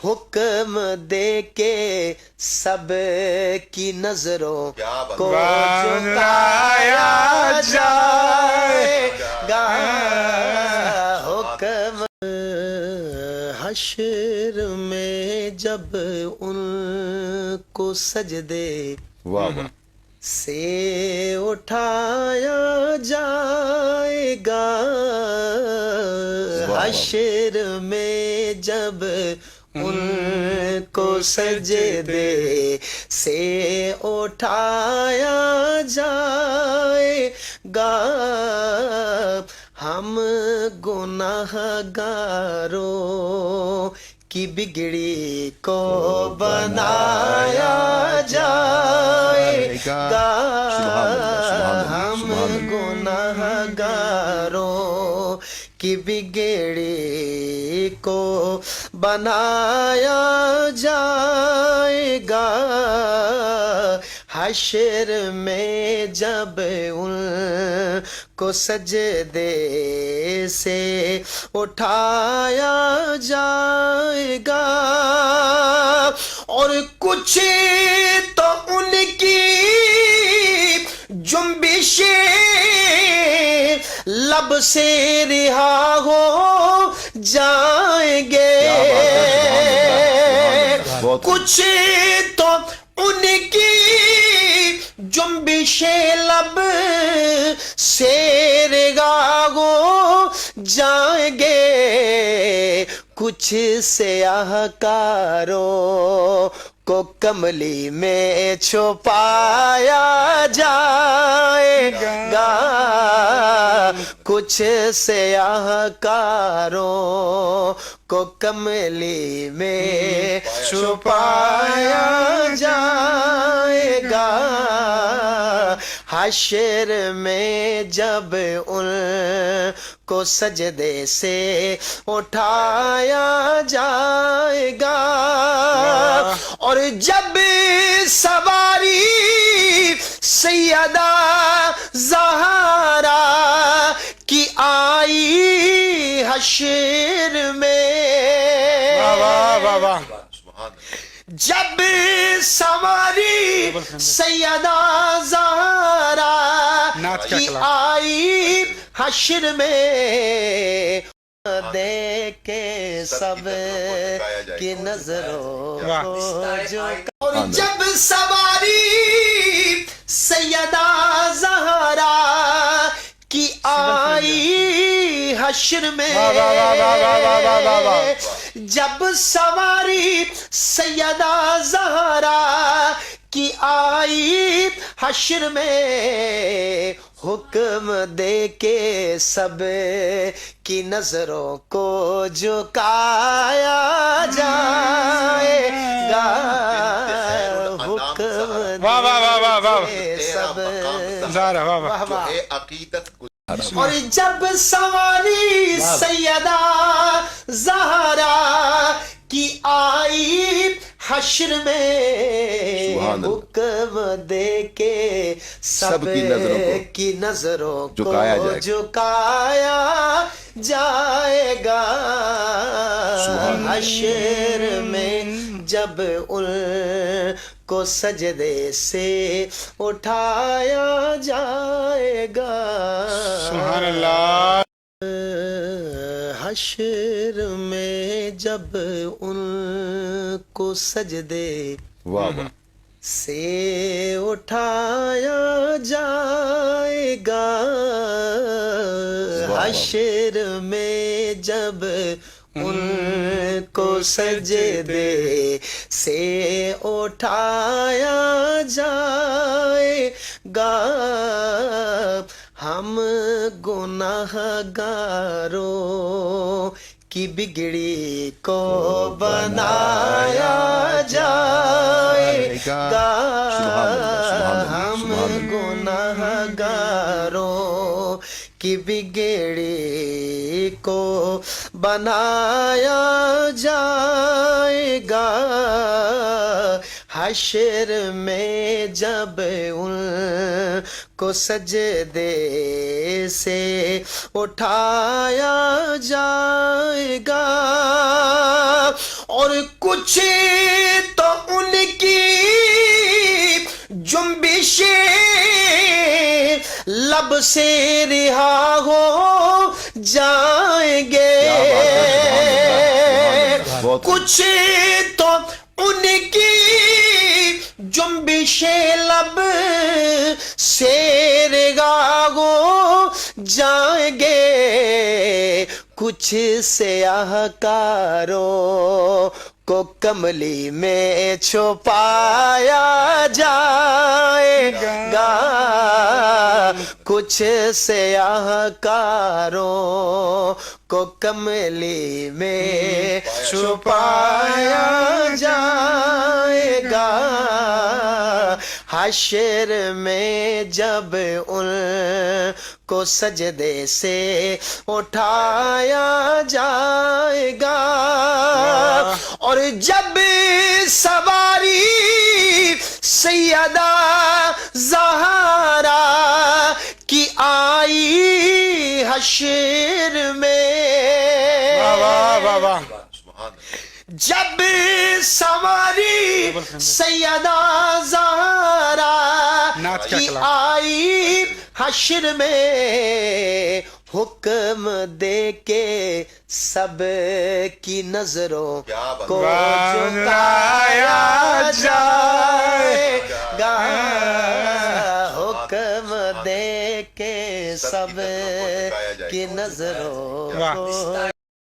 حکم دے کے سب کی نظروں کو جھکایا جائے گا، حکم حشر میں جب ان کو سجدے سے اٹھایا جائے گا، حشر میں جب ان کو سجدے سے اٹھایا جائے گا، ہم گناہ گاروں کی بگڑی کو بنایا جائے گا، ہم گناہ گاروں کی بگڑی کو بنایا جائے گا، حشر میں جب ان کو سجدے سے اٹھایا جائے گا، اور کچھ تو ان کی جنبشیں لب سے رہا ہو جائیں گے، کچھ تو ان کی جنبشیں لب سے رہا ہو جائیں گے، کچھ سیاہ کاروں کو کملی میں چھپایا جائے گا، کچھ سیاہ کاروں کو کملی میں چھپایا جائے گا، حشر میں جب ان کو سجدے سے اٹھایا جائے گا، اور جب سواری سیدہ زہرا کی آئی حشر میں، جب سواری سیدہ زہرا کی آئی حشر میں، دیکھے سب کی نظروں کو اور جب سواری سیدہ زہرا کی آئی حشر میں، جب سواری سیدہ زہرا کی آئی حشر میں، حکم دے کے سب کی نظروں کو جھکایا جائے گا، حکم دے کے سب عقیدت، اور جب سواری سیدہ زہرا کی آئی حشر میں، حکم دے کے سب کی نظروں کو جھکایا جائے گا، حشر میں جب ان کو سجدے سے اٹھایا جائے گا، سبحان اللہ، حشر میں جب ان کو سجدے سے اٹھایا جائے گا، حشر میں جب ان کو سجدے سے اٹھایا جائے گا، ہم گناہ گاروں کی بگڑی کو بنایا جائے گا، ہم گناہ گاروں کی بگڑی کو بنایا جائے گا، حشر میں جب ان کو سجدے سے اٹھایا جائے گا، اور کچھ تو ان کی جنبشیں لب سے رہا ہو جائیں گے، کچھ تو ان کی جنبشیں لب سے رہا ہو جائیں گے، کچھ سیاہ کاروں کو کملی میں چھپایا جائے گا، کچھ سیاہ کاروں کو کملی میں چھپایا جائے گا، حشر میں جب ان کو سجدے سے اٹھایا جائے گا، اور جب سواری سیدہ زہرا کی آئی حشر میں، واہ واہ واہ، جب سواری سیدہ زہرا نعت کیا کی کلام۔ آئی حشر میں، حکم دے کے سب کی نظروں کو جھکایا جائے گا، حکم دے کے سب کی نظروں کو